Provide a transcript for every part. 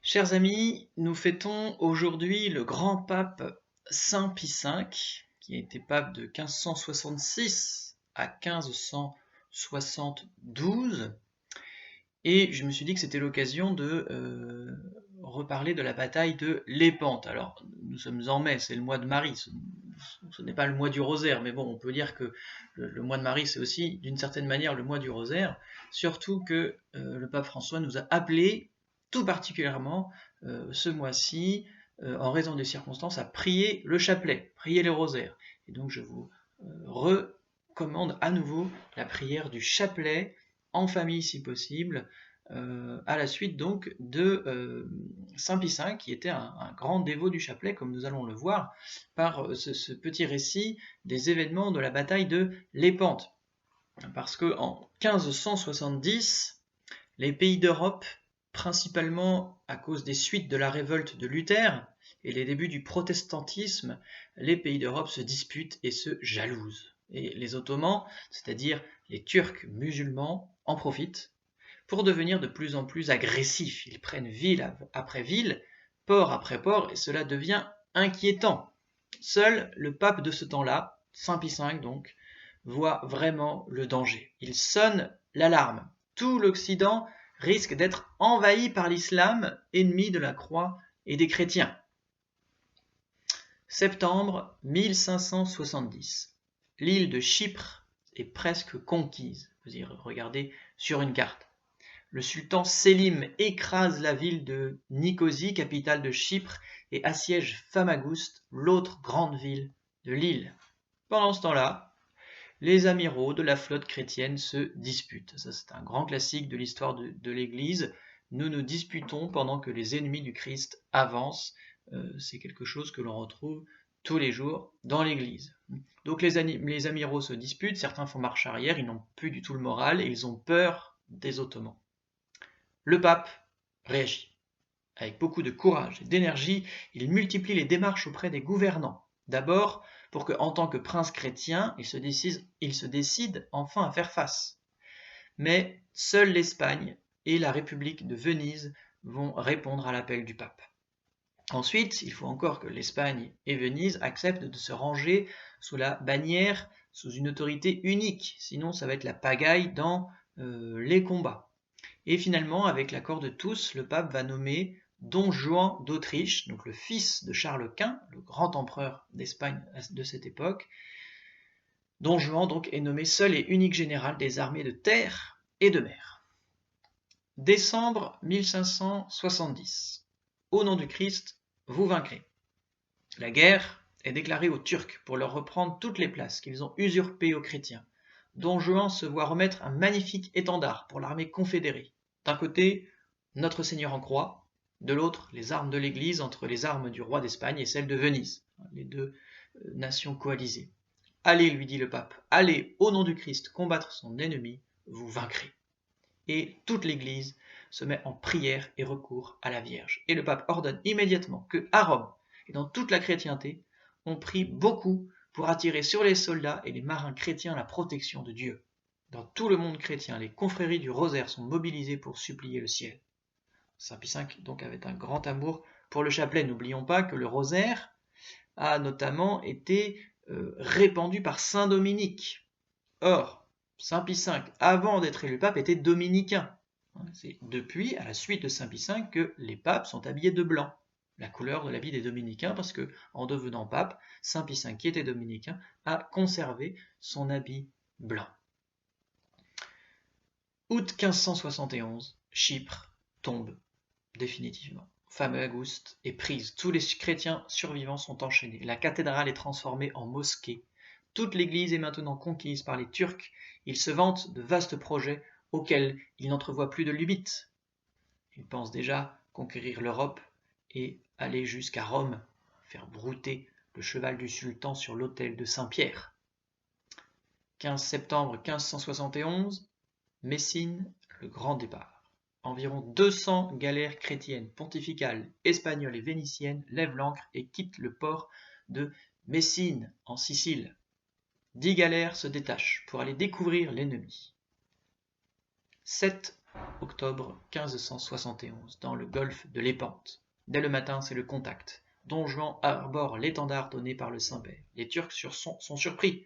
Chers amis, nous fêtons aujourd'hui le grand pape Saint Pie V, qui a été pape de 1566 à 1572. Et je me suis dit que c'était l'occasion de reparler de la bataille de Lépante. Alors, nous sommes en mai, c'est le mois de Marie, ce n'est pas le mois du rosaire, mais bon, on peut dire que le mois de Marie, c'est aussi d'une certaine manière le mois du rosaire, surtout que le pape François nous a appelés tout particulièrement ce mois-ci, en raison des circonstances, à prier le chapelet, prier le rosaire. Et donc je vous recommande à nouveau la prière du chapelet, en famille si possible, à la suite donc de Saint Pie V, qui était un grand dévot du chapelet, comme nous allons le voir par ce petit récit des événements de la bataille de Lépante. Parce qu'en 1570, les pays d'Europe, principalement à cause des suites de la révolte de Luther et les débuts du protestantisme, les pays d'Europe se disputent et se jalousent. Et les Ottomans, c'est-à-dire les Turcs musulmans, en profitent pour devenir de plus en plus agressifs. Ils prennent ville après ville, port après port, et cela devient inquiétant. Seul le pape de ce temps-là, Saint Pie V donc, voit vraiment le danger. Il sonne l'alarme. Tout l'Occident risque d'être envahi par l'islam, ennemi de la croix et des chrétiens. Septembre 1570. L'île de Chypre est presque conquise. Vous y regardez sur une carte. Le sultan Sélim écrase la ville de Nicosie, capitale de Chypre, et assiège Famagouste, l'autre grande ville de l'île. Pendant ce temps-là, les amiraux de la flotte chrétienne se disputent. Ça, c'est un grand classique de l'histoire de l'Église. Nous nous disputons pendant que les ennemis du Christ avancent. C'est quelque chose que l'on retrouve tous les jours dans l'Église. Donc les amiraux se disputent, certains font marche arrière, ils n'ont plus du tout le moral et ils ont peur des Ottomans. Le pape réagit. Avec beaucoup de courage et d'énergie, il multiplie les démarches auprès des gouvernants. D'abord, pour que, en tant que prince chrétien, il se décide enfin à faire face. Mais seule l'Espagne et la République de Venise vont répondre à l'appel du pape. Ensuite, il faut encore que l'Espagne et Venise acceptent de se ranger sous la bannière, sous une autorité unique, sinon ça va être la pagaille dans les combats. Et finalement, avec l'accord de tous, le pape va nommer Don Juan d'Autriche, donc le fils de Charles Quint, le grand empereur d'Espagne de cette époque. Don Juan donc est nommé seul et unique général des armées de terre et de mer. Décembre 1570. Au nom du Christ, vous vaincrez. La guerre est déclarée aux Turcs pour leur reprendre toutes les places qu'ils ont usurpées aux chrétiens. Don Juan se voit remettre un magnifique étendard pour l'armée confédérée. D'un côté, notre Seigneur en croix, de l'autre, les armes de l'Église entre les armes du roi d'Espagne et celles de Venise, les deux nations coalisées. Allez, lui dit le pape, allez, au nom du Christ, combattre son ennemi, vous vaincrez. Et toute l'Église se met en prière et recourt à la Vierge. Et le pape ordonne immédiatement que, à Rome et dans toute la chrétienté, on prie beaucoup pour attirer sur les soldats et les marins chrétiens la protection de Dieu. Dans tout le monde chrétien, les confréries du rosaire sont mobilisées pour supplier le ciel. Saint Pie V donc avait un grand amour pour le chapelet. N'oublions pas que le rosaire a notamment été répandu par Saint Dominique. Or, Saint Pie V, avant d'être élu pape, était dominicain. C'est depuis, à la suite de Saint Pie V, que les papes sont habillés de blanc, la couleur de l'habit des dominicains, parce que, en devenant pape, Saint Pie V, qui était dominicain, a conservé son habit blanc. Août 1571, Chypre tombe définitivement. Famagouste est prise. Tous les chrétiens survivants sont enchaînés. La cathédrale est transformée en mosquée. Toute l'église est maintenant conquise par les Turcs. Ils se vantent de vastes projets auxquels ils n'entrevoient plus de limites. Ils pensent déjà conquérir l'Europe et aller jusqu'à Rome, faire brouter le cheval du sultan sur l'autel de Saint-Pierre. 15 septembre 1571, Messine, le grand départ. Environ 200 galères chrétiennes, pontificales, espagnoles et vénitiennes lèvent l'ancre et quittent le port de Messine, en Sicile. 10 galères se détachent pour aller découvrir l'ennemi. 7 octobre 1571, dans le golfe de Lépante. Dès le matin, c'est le contact. Don Juan arbore l'étendard donné par le Saint-Père. Les Turcs sont surpris,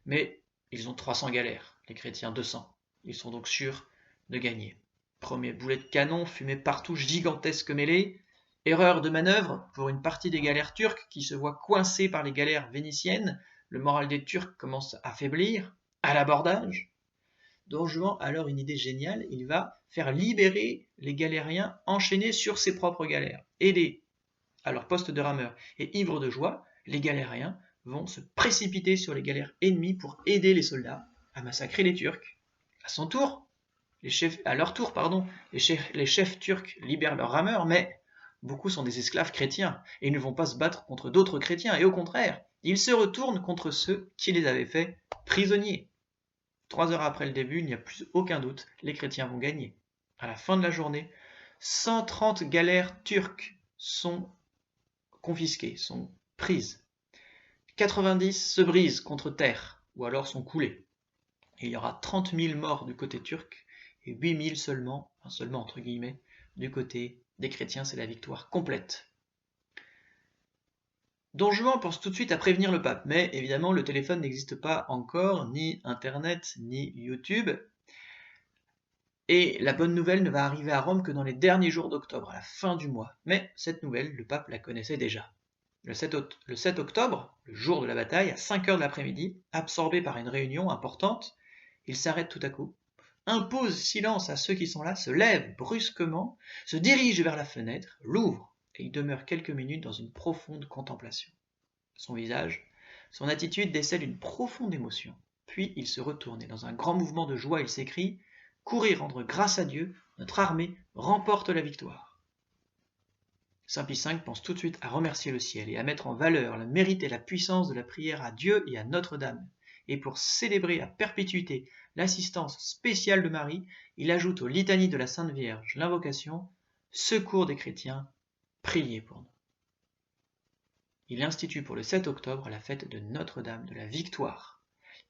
mais ils ont 300 galères, les chrétiens 200. Ils sont donc sûrs de gagner. Premier boulet de canon, fumée partout, gigantesque mêlée. Erreur de manœuvre pour une partie des galères turques qui se voient coincées par les galères vénitiennes. Le moral des Turcs commence à faiblir. À l'abordage. Don Juan a alors une idée géniale, il va faire libérer les galériens enchaînés sur ses propres galères. Aidés à leur poste de rameur et ivres de joie, les galériens vont se précipiter sur les galères ennemies pour aider les soldats à massacrer les Turcs. À leur tour, les chefs turcs libèrent leurs rameurs, mais beaucoup sont des esclaves chrétiens et ils ne vont pas se battre contre d'autres chrétiens, et au contraire, ils se retournent contre ceux qui les avaient faits prisonniers. 3 heures après le début, il n'y a plus aucun doute, les chrétiens vont gagner. À la fin de la journée, 130 galères turques sont confisquées, sont prises. 90 se brisent contre terre, ou alors sont coulées. Il y aura 30 000 morts du côté turc, et 8 000 seulement entre guillemets, du côté des chrétiens. C'est la victoire complète. Don Juan pense tout de suite à prévenir le pape, mais évidemment le téléphone n'existe pas encore, ni Internet, ni YouTube. Et la bonne nouvelle ne va arriver à Rome que dans les derniers jours d'octobre, à la fin du mois. Mais cette nouvelle, le pape la connaissait déjà. Le 7 octobre, le jour de la bataille, à 5 heures de l'après-midi, absorbé par une réunion importante, il s'arrête tout à coup, impose silence à ceux qui sont là, se lève brusquement, se dirige vers la fenêtre, l'ouvre, et il demeure quelques minutes dans une profonde contemplation. Son visage, son attitude décèlent une profonde émotion. Puis il se retourne et dans un grand mouvement de joie, il s'écrie « Courez rendre grâce à Dieu, notre armée remporte la victoire !» Saint Pie V pense tout de suite à remercier le ciel et à mettre en valeur le mérite et la puissance de la prière à Dieu et à Notre-Dame. Et pour célébrer à perpétuité l'assistance spéciale de Marie, il ajoute aux litanies de la Sainte Vierge l'invocation « Secours des chrétiens, priez pour nous ». Il institue pour le 7 octobre la fête de Notre-Dame de la Victoire.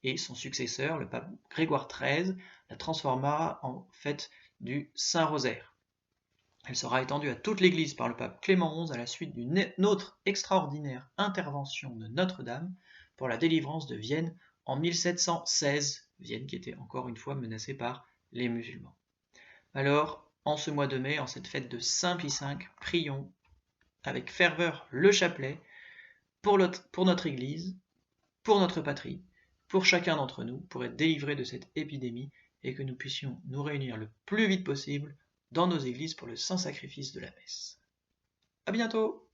Et son successeur, le pape Grégoire XIII, la transformera en fête du Saint-Rosaire. Elle sera étendue à toute l'Église par le pape Clément XI à la suite d'une autre extraordinaire intervention de Notre-Dame pour la délivrance de Vienne en 1716, Vienne qui était encore une fois menacée par les musulmans. Alors, en ce mois de mai, en cette fête de Saint Pie V, prions avec ferveur le chapelet pour notre Église, pour notre patrie, pour chacun d'entre nous, pour être délivrés de cette épidémie et que nous puissions nous réunir le plus vite possible dans nos églises pour le saint sacrifice de la messe. À bientôt!